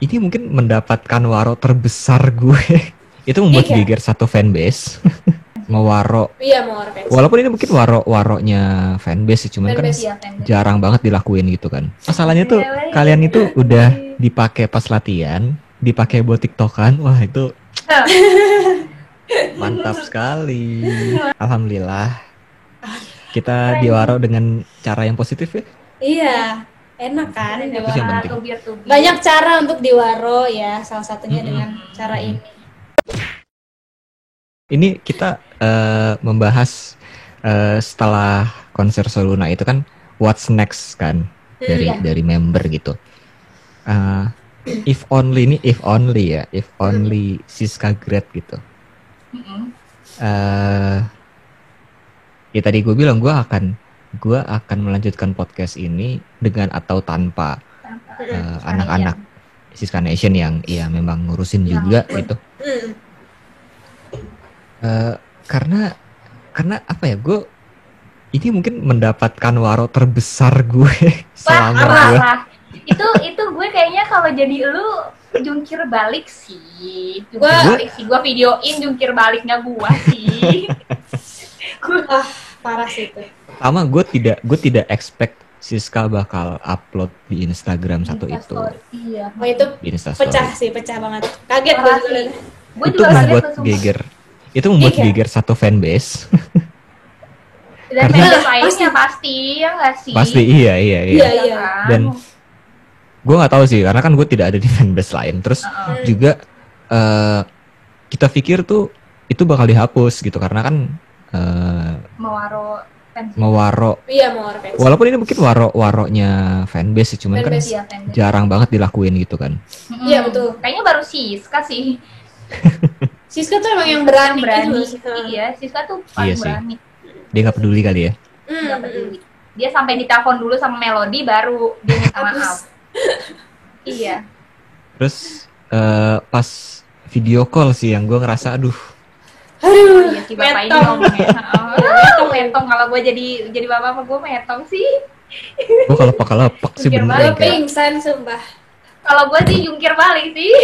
ini mungkin mendapatkan waro terbesar gue. Itu membuat geger satu fanbase. Mewaro. Iya, mewaro fanbase. Walaupun ini mungkin waronya fanbase sih, cuman fanbase, kan jarang banget dilakuin gitu kan. Masalahnya tuh kalian itu udah dipakai pas latihan, dipakai buat TikTokan. Wah, itu mantap sekali. Alhamdulillah. Kita diwaro dengan cara yang positif ya. Iya, enak kan diwaro. Banyak cara untuk diwaro ya, salah satunya dengan cara ini. Ini kita membahas setelah konser Soluna itu kan what's next kan dari member gitu. If only Siska great gitu. Ya tadi gue bilang gue akan melanjutkan podcast ini dengan atau tanpa anak-anak Siska Nation yang ya memang ngurusin juga gitu. Karena apa ya, gue ini mungkin mendapatkan waro terbesar gue selama gue. Itu gue kayaknya kalau jadi lu jungkir balik sih. Gue videoin jungkir baliknya gue sih. Parah sih itu. Pertama gue tidak expect Siska bakal upload di Instagram satu itu. Iya. Oh itu pecah banget. Kaget gue juga. Itu membuat geger. Itu membuat geger satu fanbase. Dan fanbase lainnya pasti ya nggak sih? Pasti iya. Dan gue nggak tahu sih, karena kan gue tidak ada di fanbase lain. Terus juga kita pikir tuh itu bakal dihapus gitu, karena kan mewaro. Iya, mewaro fanbase. Walaupun ini mungkin waronya fanbase sih, cuman kan jarang banget dilakuin gitu kan. Iya betul. Kayaknya baru Siska sih. Siska tuh emang yang berani. Iya, Siska tuh paling berani. Dia nggak peduli kali ya. Nggak peduli. Dia sampai ditelepon dulu sama Melody baru dia minta maaf. Iya. Terus pas video call sih yang gue ngerasa aduh. Iya si bapak ini ngomongnya. Metong kalau gue jadi bapak gue metong sih. Gue kalau lepak sih bener. Pingsan sumpah. Kalau gue sih jungkir balik sih.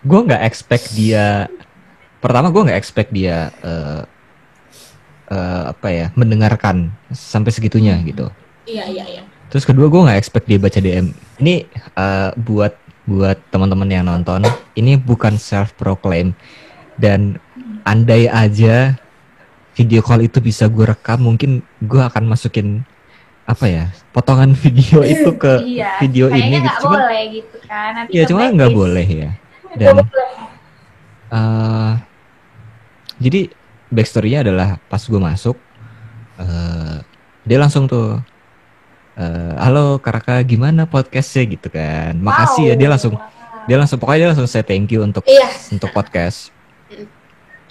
Gue nggak expect dia. Pertama gue nggak expect dia mendengarkan sampai segitunya gitu. Iya. Terus kedua gue nggak expect dia baca DM. Ini buat teman-teman yang nonton, ini bukan self proclaim. Dan andai aja video call itu bisa gue rekam, mungkin gue akan masukin potongan video itu ke video ini gitu. Cuma boleh gitu kan. Iya, cuma nggak boleh ya. Dan jadi backstory-nya adalah pas gue masuk, dia langsung tuh, halo Karaka, gimana podcastnya gitu kan. Makasih ya, dia langsung say thank you untuk podcast.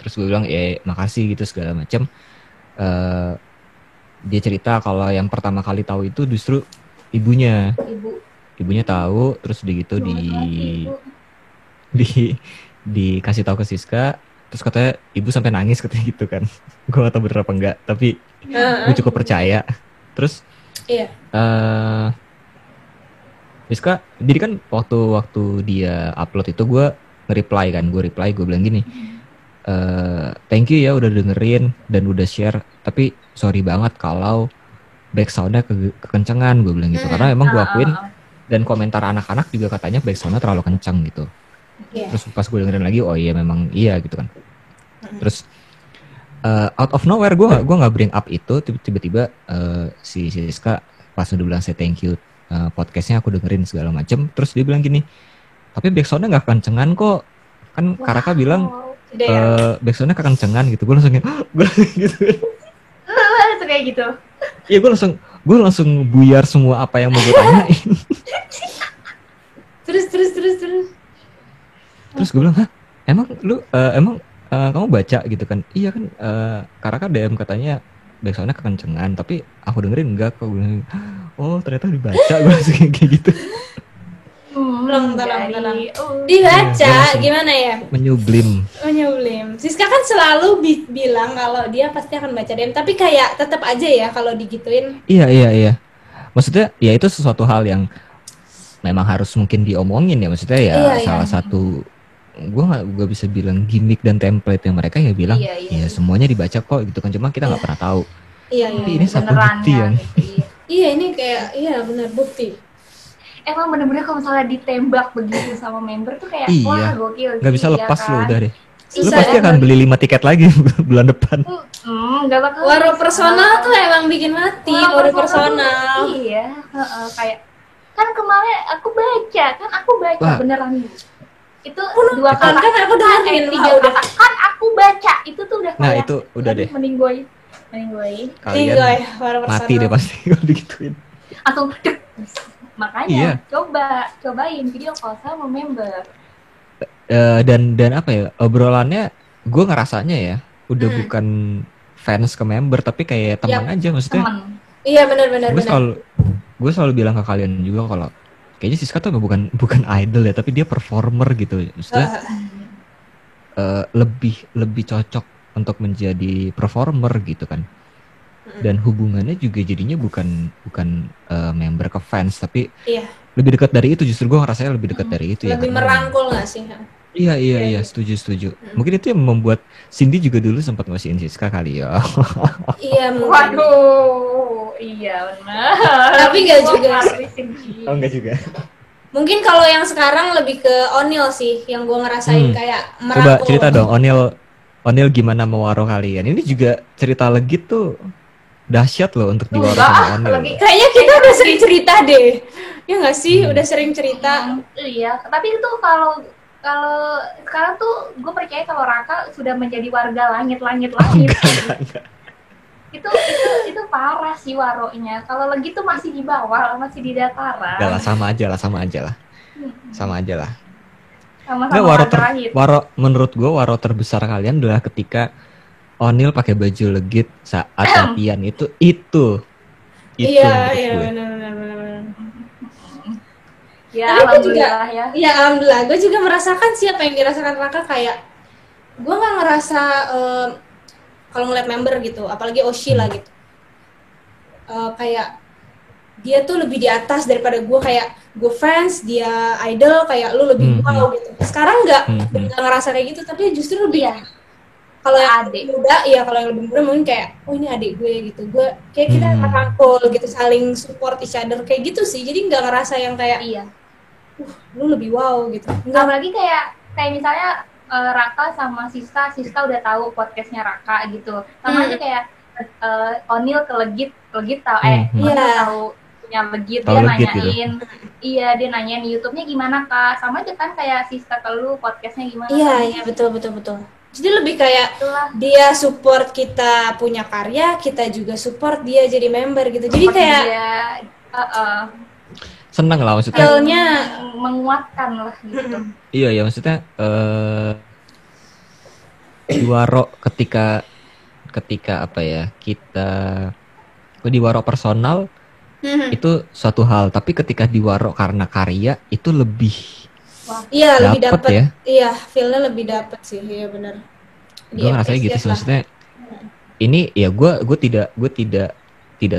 Terus gue bilang makasih gitu segala macam. Dia cerita kalau yang pertama kali tahu itu justru ibunya tahu, terus gitu dikasih tahu ke Siska, terus katanya ibu sampai nangis katanya gitu kan. Gue gak tahu bener apa enggak, tapi gue cukup percaya. Terus Siska, jadi kan waktu dia upload itu gue nge-reply kan, gue bilang gini, thank you ya udah dengerin dan udah share, tapi sorry banget kalau backsoundnya kekencengan, gue bilang gitu, karena emang gue akuin dan komentar anak-anak juga katanya backsoundnya terlalu kencang gitu. Terus pas gue dengerin lagi, oh iya memang iya gitu kan. Terus out of nowhere gue nggak bring up itu, tiba-tiba si Siska pas udah bilang say thank you podcastnya aku dengerin segala macem, terus dia bilang gini, tapi backsoundnya nggak kencengan kok, kan Karaka bilang backsoundnya kekencengan gitu. Gue langsung gitu. Langsung kayak gitu. Iya, gue langsung buyar semua apa yang mau gue tanyain. Terus gue bilang, hah? Emang kamu baca gitu kan? Iya kan, Karaka DM katanya backsoundnya kekencengan, tapi aku dengerin enggak kok. Oh ternyata dibaca. Gue langsung kayak gitu. Tolong. Dibaca, gimana ya? Menyublim. Siska kan selalu bilang kalau dia pasti akan baca DM, tapi kayak tetap aja ya kalau digituin. Iya. Maksudnya ya itu sesuatu hal yang memang harus mungkin diomongin ya, maksudnya ya salah satu gue nggak bisa bilang gimmick dan template yang mereka ya bilang ya semuanya dibaca kok gitu kan, cuma kita nggak pernah tahu. Tapi ini satu bukti yang gitu, ini kayak benar bukti. Emang bener-bener kalau misalnya ditembak begitu sama member tuh kayak wah gokil. Nggak bisa lepas kan? Lo udah deh. Lu pasti akan beli 5 tiket lagi bulan depan. Nggak bakal. Waro personal tuh emang bikin mati. Waro personal. Iya, kayak kan kemarin aku baca beneran. Itu 2 kata kan aku dengerin 3 kata kan aku baca itu tuh udah kayak. Nah itu udah deh. Mending gue. Kalian mati deh pasti kalau digituin. Atau makanya cobain video call sama member. Dan apa ya, obrolannya gue ngerasanya ya udah bukan fans ke member tapi kayak teman aja, maksudnya. Iya benar. Gue selalu bilang ke kalian juga kalau kayaknya Siska tuh bukan idol ya, tapi dia performer gitu, maksudnya lebih cocok untuk menjadi performer gitu kan. Dan hubungannya juga jadinya bukan member ke fans tapi lebih dekat dari itu, justru gue ngerasanya lebih dekat dari itu. Lebih merangkul nggak sih? Iya, setuju. Mungkin itu yang membuat Cindy juga dulu sempat ngasihin Siska kali ya. Iya, waduh, iya benar. Tapi nggak juga. Oh nggak juga. Mungkin kalau yang sekarang lebih ke Onil sih, yang gue ngerasain kayak merangkul. Coba cerita dong, Onil gimana mewaro kalian? Ini juga cerita legit tuh dahsyat loh untuk diwaro sama Onil. Kayaknya kita udah sering cerita deh, ya nggak sih? Udah sering cerita. Iya, tapi itu kalau sekarang tuh gue percaya kalau Raka sudah menjadi warga langit. Enggak. Itu parah sih waronya. Kalau lagi tuh masih di bawah, masih di dataran. Enggak lah, sama aja lah. Sama Sama-sama waro menurut gue waro terbesar kalian adalah ketika Onil pakai baju legit saat latihan itu. Iya benar. Ya, tapi alhamdulillah gue juga merasakan sih apa yang dirasakan Raka, kayak gue nggak ngerasa kalau ngeliat member gitu, apalagi Oshi lah gitu, kayak dia tuh lebih di atas daripada gue, kayak gue fans dia idol, kayak lu lebih wow gitu. Sekarang nggak ngerasa kayak gitu, tapi justru lebih kalau yang adik muda kalau yang lebih muda mungkin kayak ini adik gue gitu, gue kayak kita merangkul gitu, saling support each other kayak gitu sih, jadi nggak ngerasa yang kayak lu lebih wow gitu. Enggak, apalagi kayak misalnya Raka sama Siska udah tahu podcastnya Raka gitu, sama aja kayak Onil ke Legit tahu tahu punya Legit, dia nanyain gitu. Dia nanyain YouTube-nya gimana Kak, sama aja kan kayak Siska ke lu podcastnya gimana. Iya betul. Jadi lebih kayak dia support kita punya karya, kita juga support dia jadi member gitu. Jadi kayak senang lah maksudnya. Menguatkan lah gitu. Iya ya maksudnya diwaro ketika apa ya, kita diwaro personal itu suatu hal, tapi ketika diwaro karena karya itu lebih lebih dapet ya. Iya, feel-nya lebih dapet sih, iya benar. Gue ngerasanya gitu sih, maksudnya ini ya gue tidak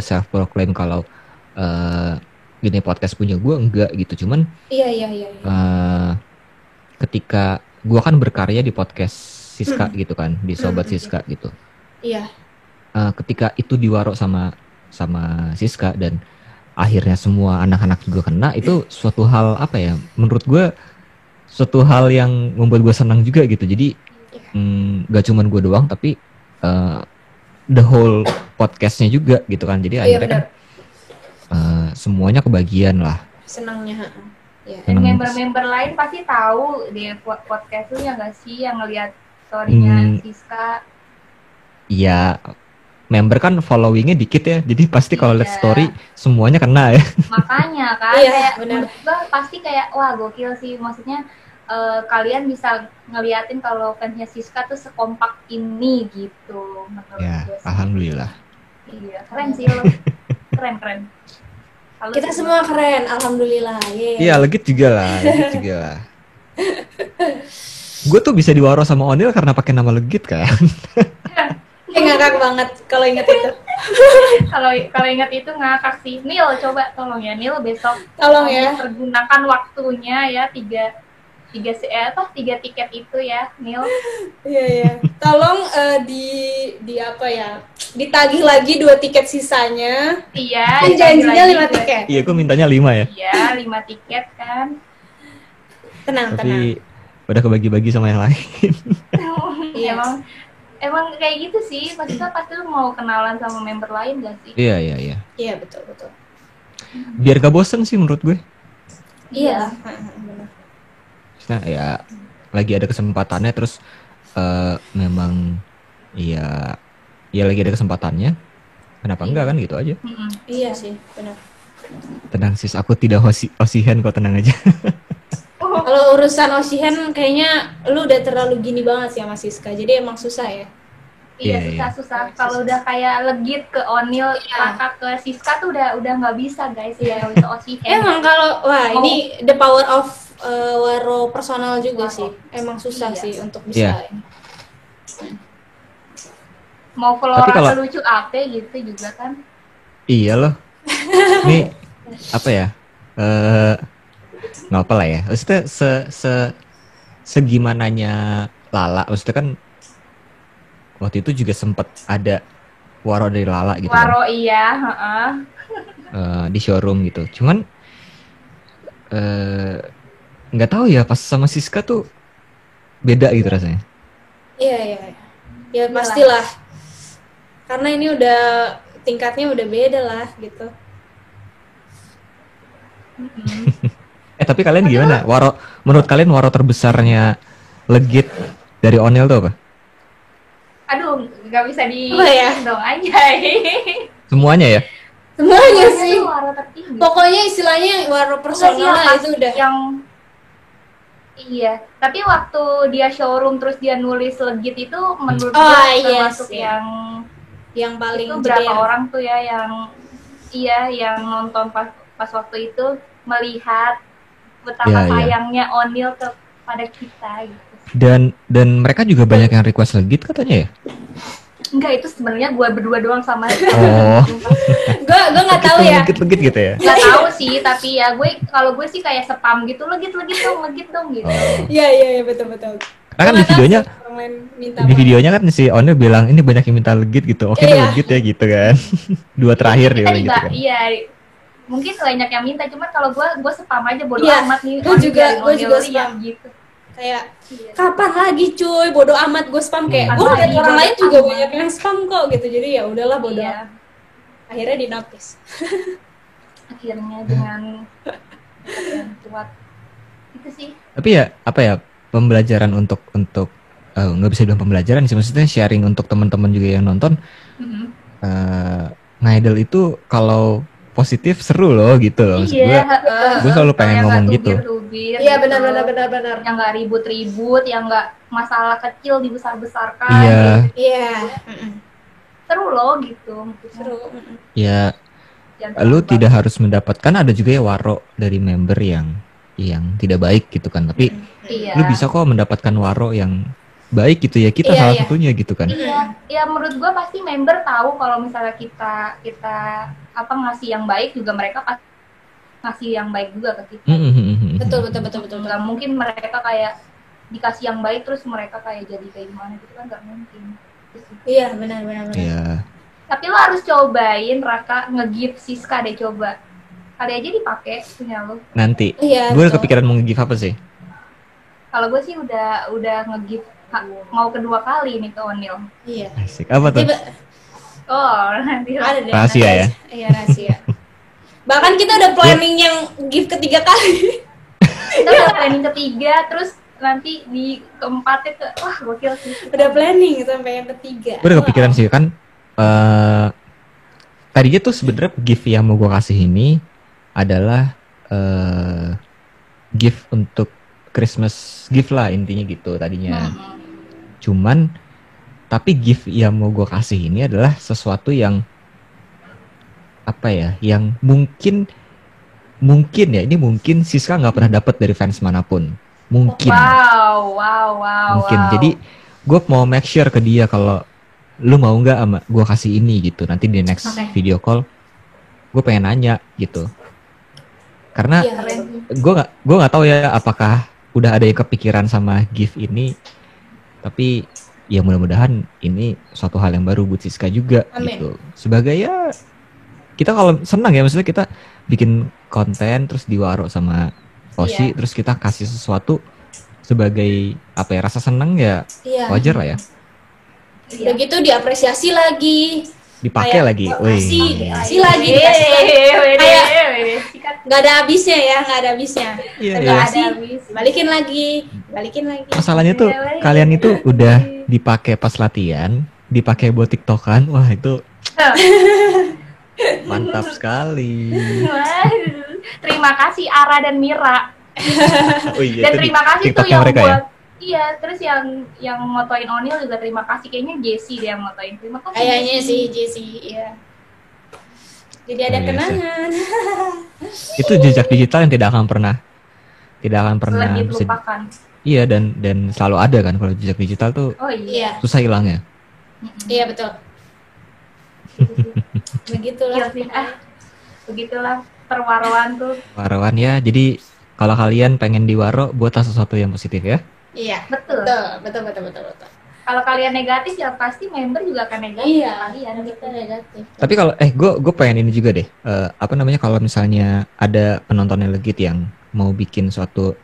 self proclaim kalau gini podcast punya gue, enggak gitu, cuman ketika gue kan berkarya di podcast Siska gitu kan, di Sobat Siska gitu. Iya. Ketika itu diwaro sama Siska dan akhirnya semua anak-anak juga kena, itu suatu hal apa ya, menurut gue suatu hal yang membuat gue senang juga gitu. Jadi gak cuman gue doang tapi the whole podcastnya juga gitu kan. Jadi akhirnya kan semuanya kebagian lah senangnya. Dan member-member lain pasti tahu di podcast lu ya gak sih, yang ngeliat story-nya Siska. Iya, member kan followingnya dikit ya, jadi pasti kalau lihat story semuanya kena ya. Makanya kan kayak menurut gue pasti kayak wah gokil sih, maksudnya kalian bisa ngeliatin kalau fansnya Siska tuh sekompak ini gitu. Ya, alhamdulillah. Iya, keren sih lo. Keren. Kita semua keren, alhamdulillah. Iya, Legit juga lah. Iya. Gue tuh bisa diwaro sama Onil karena pakai nama Legit kan. Ngakak banget kalau inget itu. Kalau ingat itu ngakak sih. Nil, coba tolong ya Nil besok. Tolong ya. Pergunakan waktunya ya tiga tiket itu ya Nil. Iya. Tolong di apa ya? Ditagih lagi 2 tiket sisanya. Iya. Janjinya 5 tiket. Iya, gue mintanya 5 ya. Iya, 5 tiket kan. Tenang. Tapi udah kebagi-bagi sama yang lain. Iya. Emang kayak gitu sih, pasti lu mau kenalan sama member lain gak sih? Iya. Iya, betul. Biar gak bosen sih menurut gue. Iya. Benar. Nah, ya lagi ada kesempatannya terus memang ya lagi ada kesempatannya. Kenapa enggak kan gitu aja. Iya sih, benar. Tenang sis, aku tidak osihan kok, tenang aja. Kalau urusan Osihen kayaknya lu udah terlalu gini banget sih sama Siska. Jadi emang susah ya. Iya, susah. Kalau udah kayak legit ke Onil, Raka ke Siska tuh udah nggak bisa guys ya untuk Osihen. Emang kalau ini the power of Waro personal juga sih. Emang susah sih untuk bisa. Mau Flora lucu apa gitu juga kan? Iya loh. Ini apa ya? Nggak apa lah ya. Maksudnya segimananya Lala. Maksudnya kan waktu itu juga sempat ada Waro dari Lala gitu. Waro kan. Iya. Di showroom gitu. Cuman nggak tahu ya, pas sama Siska tuh beda gitu rasanya. Iya. Ya pastilah. Karena ini udah tingkatnya udah beda lah gitu. Tapi kalian gimana? Menurut kalian Waro terbesarnya legit dari Onil tuh apa? Aduh, nggak bisa dong aja. Semuanya ya? Semuanya sih. Waro tertinggi. Pokoknya istilahnya Waro personal lah itu udah. Iya, tapi waktu dia showroom terus dia nulis legit itu menurut gue termasuk yang paling itu berapa orang tuh ya yang nonton pas waktu itu melihat betapa sayangnya Onil kepada kita gitu. Dan mereka juga banyak yang request legit katanya ya? Enggak, itu sebenarnya gue berdua doang sama. Oh. gue nggak tahu ya. Legit gitu ya? Nggak tahu sih, tapi ya kalau gue sih kayak spam gitu, legit dong gitu. Iya betul. Karena kan di videonya kan si Onil bilang ini banyak yang minta legit gitu. Oke, legit ya gitu kan. 2 terakhir dia gitu kan. Iya. Mungkin banyak yang minta, cuman kalau gue spam aja bodo amat nih. Gue juga spam gitu. Kayak kapan lagi cuy, bodo amat gue spam kayak gue lihat orang lain juga banyak yang spam kok gitu. Jadi ya udahlah bodo. Akhirnya dinotis. Akhirnya dengan yang kuat itu sih. Tapi ya apa ya, pembelajaran untuk nggak bisa bilang pembelajaran sih, maksudnya sharing untuk teman-teman juga yang nonton. Ngidol itu kalau positif seru loh gitu loh. Gue selalu pengen ngomong gitu. Iya benar. Yang nggak ribut-ribut, yang nggak masalah kecil dibesar-besarkan. Iya. Seru loh gitu. Seru. Ya. Lu tidak harus mendapatkan, ada juga ya Waro dari member yang tidak baik gitu kan. Tapi lu bisa kok mendapatkan Waro yang baik gitu ya, kita salah satunya gitu kan. Iya, menurut gue pasti member tahu kalau misalnya kita ngasih yang baik juga, mereka pasti ngasih yang baik juga ke kita. Betul. Nggak mungkin mereka kayak dikasih yang baik terus mereka kayak jadi kayak gimana gitu kan, nggak mungkin. Iya benar. Iya. Tapi lo harus cobain Raka nge-give Siska deh, coba. Kali aja dipakai punya lo. Nanti. Iya. Gue udah kepikiran mau nge-give apa sih? Kalau gue sih udah nge-give mau kedua kali nih ke Onil. Iya. Asik. Apa tuh? Nanti ada deh. Rahasia ya? Iya, rahasia. Bahkan kita udah planning yang gift ketiga kali. Kita udah planning ketiga, terus nanti di keempatnya wah gokil sih. Udah planning sampai yang ketiga. Gue udah kepikiran sih kan. Tadinya tuh sebenarnya gift yang mau gue kasih ini adalah gift untuk Christmas gift lah intinya gitu tadinya. Cuman tapi gift yang mau gue kasih ini adalah sesuatu yang apa ya, yang mungkin ya, ini mungkin Siska nggak pernah dapat dari fans manapun, mungkin. Wow. Mungkin. Jadi gue mau make sure ke dia kalau lu mau nggak sama gue kasih ini gitu, nanti di next video call gue pengen nanya gitu. Karena gue nggak tahu ya apakah udah ada yang kepikiran sama gift ini, tapi ya mudah-mudahan ini suatu hal yang baru buat Siska juga. Amin. Gitu. Sebagai ya kita kalau senang ya, maksudnya kita bikin konten terus diwaro sama Oshi, terus kita kasih sesuatu sebagai apa ya, rasa senang ya, wajar lah ya. Udah gitu diapresiasi lagi, dipakai lagi, dikasih lagi, kayak nggak ada habisnya ya, nggak ada habisnya. Balikin lagi. Masalahnya tuh kalian itu udah dipakai pas latihan, dipakai buat TikTokan, wah itu mantap sekali. Terima kasih Ara dan Mira. Dan terima kasih tuh yang buat terus yang motoin Onil juga terima kasih. Kayaknya Jessie dia yang motoin. Terima kasih. Kayaknya sih Jessie, iya. Jadi ada kenangan. Itu jejak digital yang tidak akan pernah lupakan. Iya, dan selalu ada kan kalau jejak digital tuh. Susah hilangnya. Iya, betul. Begitulah perwaroan tuh. Perwaroan ya. Jadi kalau kalian pengen diwaro, buatlah sesuatu yang positif ya. Iya, betul. Kalau kalian negatif ya pasti member juga akan negatif. Iya, kalian kita negatif. Tapi kalau gue pengen ini juga deh. Kalau misalnya ada penontonnya legit yang mau bikin suatu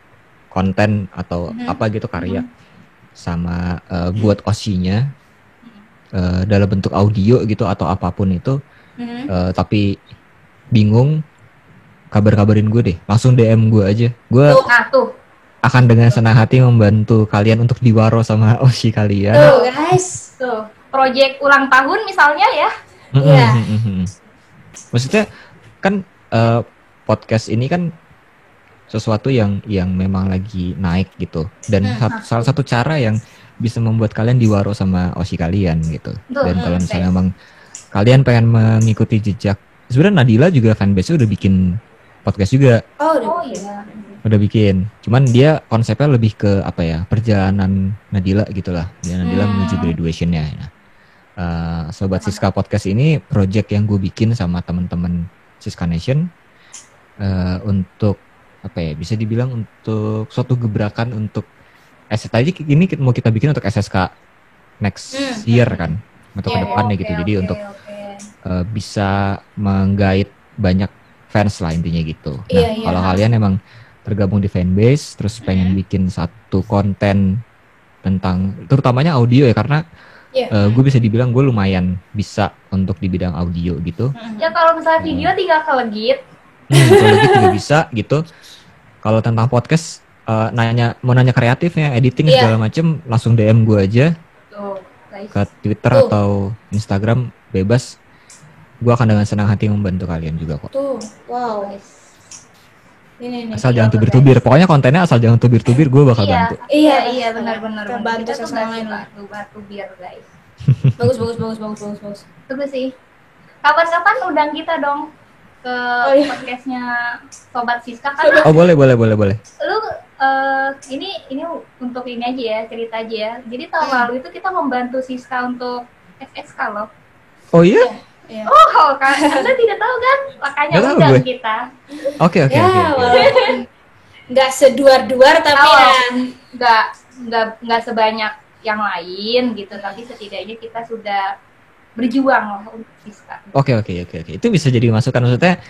konten atau apa gitu karya sama buat Oshinya dalam bentuk audio gitu atau apapun itu, tapi bingung, kabarin gue deh. Langsung DM gue aja. Gue akan dengan senang hati membantu kalian untuk diwaro sama Oshi kalian. Tuh guys, project ulang tahun misalnya ya. Iya. Maksudnya kan podcast ini kan sesuatu yang memang lagi naik gitu, dan salah satu cara yang bisa membuat kalian diwaro sama Oshi kalian gitu. Dan kalau misalnya memang kalian pengen mengikuti jejak, sebenarnya Nadila juga fanbase-nya udah bikin podcast juga. Udah bikin. Cuman dia konsepnya lebih ke apa ya, perjalanan Nadila gitulah. Nadila menuju graduation-nya. Nah, Sobat Siska Podcast ini project yang gue bikin sama teman-teman Siska Nation untuk apa ya, bisa dibilang untuk suatu gebrakan untuk tadi ini mau kita bikin untuk SSK next year kan, atau ke depannya gitu. Jadi untuk bisa menggait banyak fans lah intinya gitu. Nah, kalau kalian emang tergabung di fanbase terus pengen bikin satu konten tentang terutamanya audio ya, karena gue bisa dibilang gue lumayan bisa untuk di bidang audio gitu. Ya kalau misalnya video tinggal ke Legit. Kalau Legit juga bisa gitu. Kalau tentang podcast mau nanya kreatifnya, editing segala macem, langsung DM gue aja. Ke Twitter atau Instagram bebas. Gue akan dengan senang hati membantu kalian juga kok. Wow. Asal jangan tubir-tubir. Pokoknya kontennya asal jangan tubir-tubir, gue bakal bantu. Iya, benar-benar. Bantu sama lain lah. Tubir, guys. Bagus. Bagus sih. Kapan-kapan undang kita dong ke podcastnya Sobat Siska kan? Boleh. Lu ini untuk ini aja ya, cerita aja ya. Jadi tahun lalu itu kita membantu Siska untuk SSK loh. Oh iya? Oh, Anda tidak tahu kan? Makanya undang kita. Oke. Nggak seduar-duar tapi nggak sebanyak yang lain gitu. Tapi setidaknya kita sudah berjuang loh untuk Siska. Oke. Itu bisa jadi masukan, maksudnya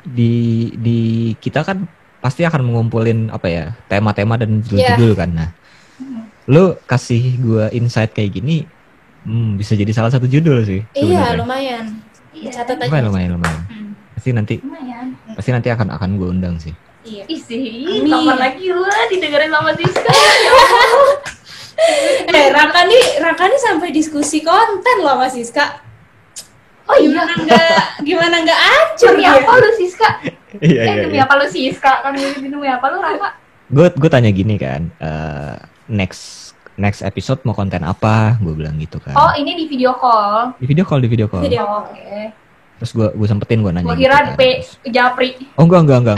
di kita kan pasti akan mengumpulin apa ya, tema-tema dan judul-judul kan. Nah, lu kasih gua insight kayak gini. Bisa jadi salah satu judul sih. Iya, lumayan. Catat aja. Lumayan. Pasti nanti akan gue undang sih. Iya. Isi, kapan lagi lu didengerin sama Siska? Raka nih sampai diskusi konten loh sama Siska. Oh iya. Gimana nggak acur demi apa lu Siska? Iya. Demi apa lu Siska? Kan demi apa lu Raka? Gue tanya gini kan, next episode mau konten apa? Gue bilang gitu kan. Oh, ini di video call. Di video call. Oke. Terus gue sempetin gue nanya. Gue kira gitu kan. Japri. Oh enggak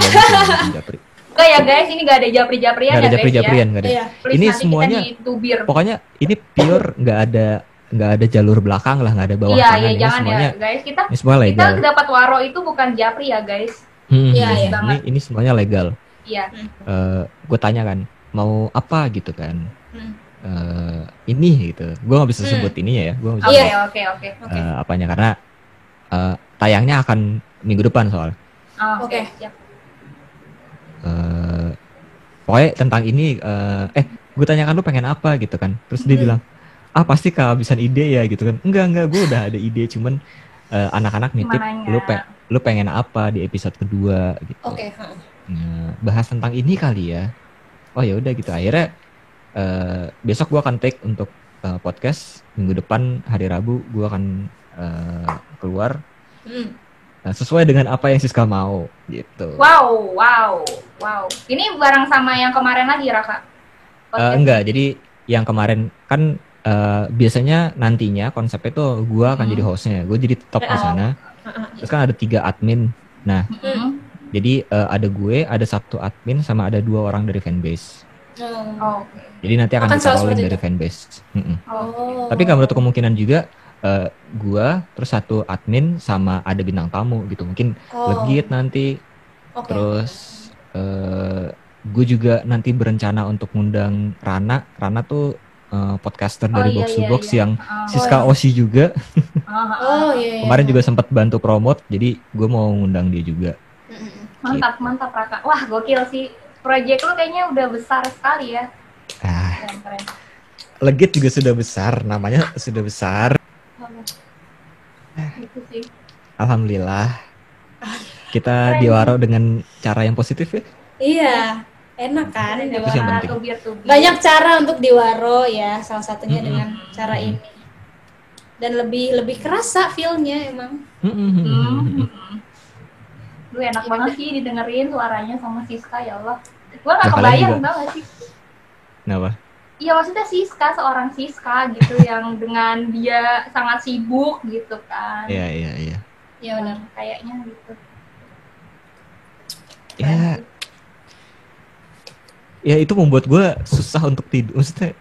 Japri. Enggak ya guys, ini nggak ada japri-japrian Nggak ada ya guys japri-japrian, ya. nggak ada. Iya. Please, Ini nanti semuanya kita ditubir. pokoknya ini pure nggak ada jalur belakang lah, nggak ada bawah Iya, tangan. iya Ini jangan semuanya, ya guys. Kita ini semua legal. dapat waro itu bukan japri ya guys. Iya, iya. Ini semuanya legal. Iya. Gue tanya kan, mau apa gitu kan? Hmm. Ini gitu. Gue nggak bisa sebut ininya ya. Gue nggak bisa Oke, sebut, oke. apanya karena tayangnya akan minggu depan soal. Oh, Oke. siap. Pokoknya tentang ini, gue tanyakan lu pengen apa gitu kan, terus dia bilang, pasti kehabisan ide ya gitu kan. Enggak, gue udah ada ide, cuman anak-anak nitip, lu pengen apa di episode kedua gitu. Oke. Bahas tentang ini kali ya. Oh ya udah gitu, akhirnya besok gue akan take untuk podcast, minggu depan hari Rabu gue akan keluar. Nah, sesuai dengan apa yang Siska mau gitu. Wow. Ini bareng sama yang kemarin lagi Raka? Enggak, jadi yang kemarin kan biasanya nantinya konsepnya tuh gue akan jadi hostnya, gue jadi top di sana. Terus kan ada 3 admin. Nah, jadi ada gue, ada 1 admin sama ada 2 orang dari fanbase. Jadi nanti akan kita rolling dari fanbase. Tapi nggak menutup kemungkinan juga gua terus 1 admin sama ada bintang tamu gitu, mungkin Legit nanti. Terus gue juga nanti berencana untuk ngundang Rana tuh podcaster dari Box to Box yang Siska Oshi juga. Kemarin juga sempat bantu promote, jadi gue mau ngundang dia juga. Mantap Raka. Wah gokil sih, project lu kayaknya udah besar sekali ya. Keren. Legit juga sudah besar, namanya sudah besar. Gitu sih. Alhamdulillah. Kita diwaro dengan cara yang positif ya. Iya, enak kan Itu sih yang penting. Banyak cara untuk diwaro ya, salah satunya dengan cara ini. Dan lebih kerasa feel-nya emang. Lu enak banget sih didengerin suaranya sama Siska, ya Allah. Gua gak kebayang tau gak sih. Kenapa? Iya maksudnya Siska, seorang Siska gitu yang dengan dia sangat sibuk gitu kan. Iya. Iya benar. Kayaknya gitu. Ya itu membuat gue susah untuk tidur. Maksudnya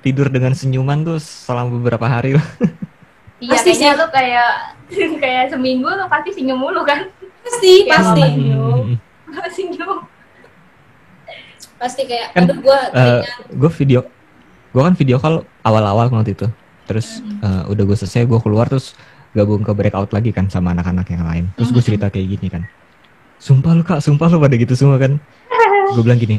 tidur dengan senyuman tuh selama beberapa hari. Iya kayaknya lu kayak seminggu lu pasti senyum mulu kan. Pasti. Senyum. Pasti kayak Kan, gue kan video call awal-awal waktu itu. Terus udah gue selesai, gue keluar terus gabung ke breakout lagi kan sama anak-anak yang lain. Terus gue cerita kayak gini kan. Sumpah lu pada gitu semua kan. Gue bilang gini,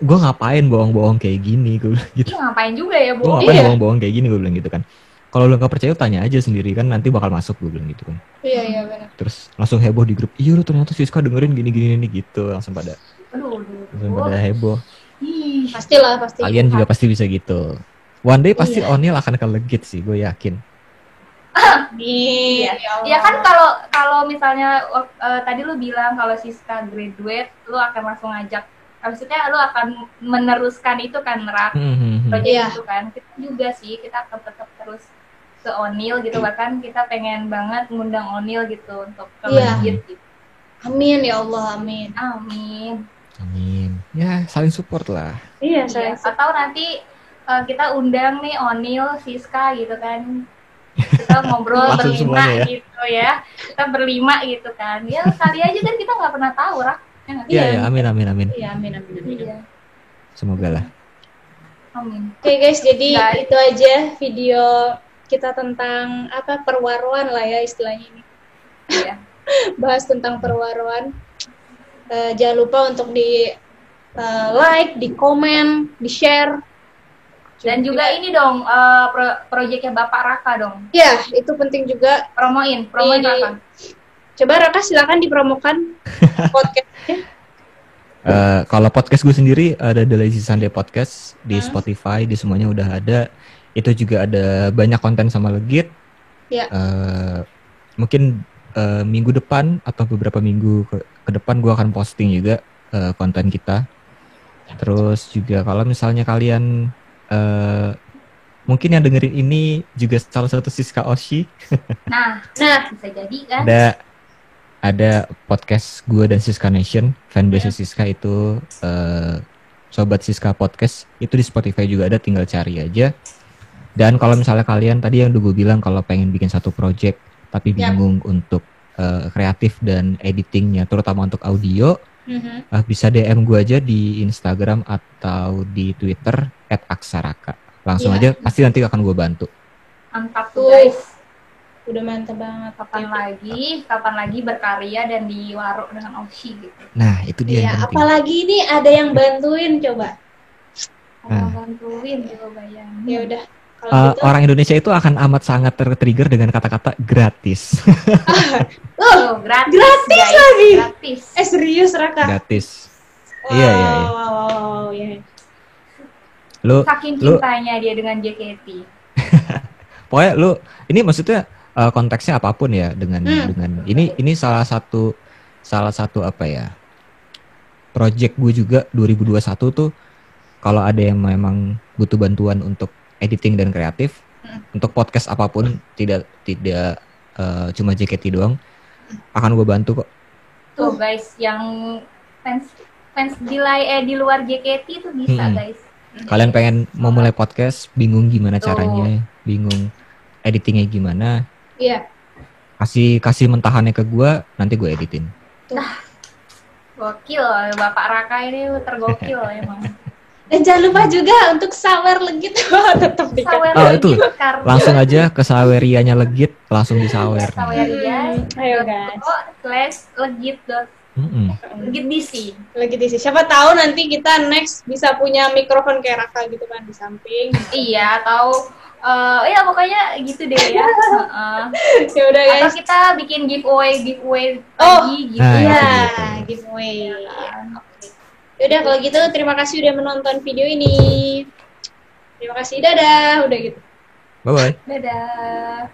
gue ngapain bohong-bohong kayak gini, gue bilang gitu. Iya ngapain juga ya Gue ngapain bohong-bohong kayak gini, gue bilang gitu kan. Kalau lu nggak percaya tanya aja sendiri kan, nanti bakal masuk, gue bilang gitu kan. Iya benar. Terus langsung heboh di grup, iya lu ternyata Siska dengerin gini gitu, langsung pada heboh. Pastilah. Kalian juga pasti bisa gitu. One day pasti Onil akan Legit sih, gue yakin. Iya kan kalau misalnya tadi lu bilang kalau Siska graduate, lu akan langsung ngajak. Maksudnya lu akan meneruskan itu kan project itu kan. Kita juga sih, kita akan tetap terus ke Onil gitu, bahkan kita pengen banget ngundang Onil gitu untuk ke Legit gitu. Amin ya Allah, amin. Ya saling support lah. Iya. Atau nanti kita undang nih Onil, Siska gitu kan. Kita ngobrol berlima gitu ya. Kita berlima gitu kan. Ya kali aja kan kita nggak pernah tahu, Rak. Iya, amin. Iya, amin. Iya. Semoga lah. Amin. Oke guys, jadi itu aja video kita tentang perwaruan lah ya istilahnya ini. Iya. Bahas tentang perwaruan. Jangan lupa untuk di like, di komen, di share. Dan juga ini dong, proyeknya Bapak Raka dong. Ya, itu penting juga. Promoin Raka. Coba Raka silakan dipromokan podcastnya. Kalau podcast gue sendiri ada The Lazy Sunday Podcast di Spotify, di semuanya udah ada. Itu juga ada banyak konten sama Legit. Ya. Mungkin minggu depan atau beberapa minggu ke depan gue akan posting juga konten kita. Terus juga kalau misalnya kalian mungkin yang dengerin ini juga salah satu Siska Oshi. Nah bisa jadi kan? ada podcast gue dan Siska Nation, fanbase Siska itu Sobat Siska Podcast, itu di Spotify juga ada, tinggal cari aja. Dan kalau misalnya kalian tadi yang gue bilang kalau pengen bikin satu project tapi bingung untuk kreatif dan editingnya, terutama untuk audio, bisa DM gue aja di Instagram atau di Twitter @aksaraka. Langsung aja, pasti nanti akan gue bantu. Mantap tuh guys. Udah mantap banget. Kapan lagi berkarya dan diwaruk dengan Oshi gitu. Nah, itu dia yang penting. Apalagi ini ada yang bantuin coba. Bantuin coba bayangin. Ya udah. Gitu, orang Indonesia itu akan amat sangat tertrigger dengan kata-kata gratis. Gratis guys. Lagi. Gratis. Serius Raka? Gratis. Wow, iya. Wow. Saking cintanya dia dengan JKT. Pokoknya ini maksudnya konteksnya apapun ya dengan ini salah satu apa ya, project gue juga 2021 tuh, kalau ada yang memang butuh bantuan untuk editing dan kreatif untuk podcast apapun, tidak cuma JKT doang, akan gue bantu kok. Tuh guys, yang fans di luar JKT itu bisa guys. Kalian pengen mau mulai podcast, bingung gimana caranya, bingung editingnya gimana? Iya. Kasih mentahannya ke gue, nanti gue editin. Nah, gokil, Bapak Raka ini tergokil emang. Dan jangan lupa juga untuk sawer legit tetap dikasih. Itu langsung aja ke sawerianya legit, langsung disawer. Saweria, ayo guys. /legit. Legit DC. Siapa tahu nanti kita next bisa punya mikrofon kayak Raka gitu kan di samping. Iya, atau ya pokoknya gitu deh ya. Ya udah guys. Atau kita bikin giveaway lagi gitu. Iya, giveaway. Ya udah kalau gitu terima kasih udah menonton video ini. Terima kasih, dadah, udah gitu. Bye bye. Dadah.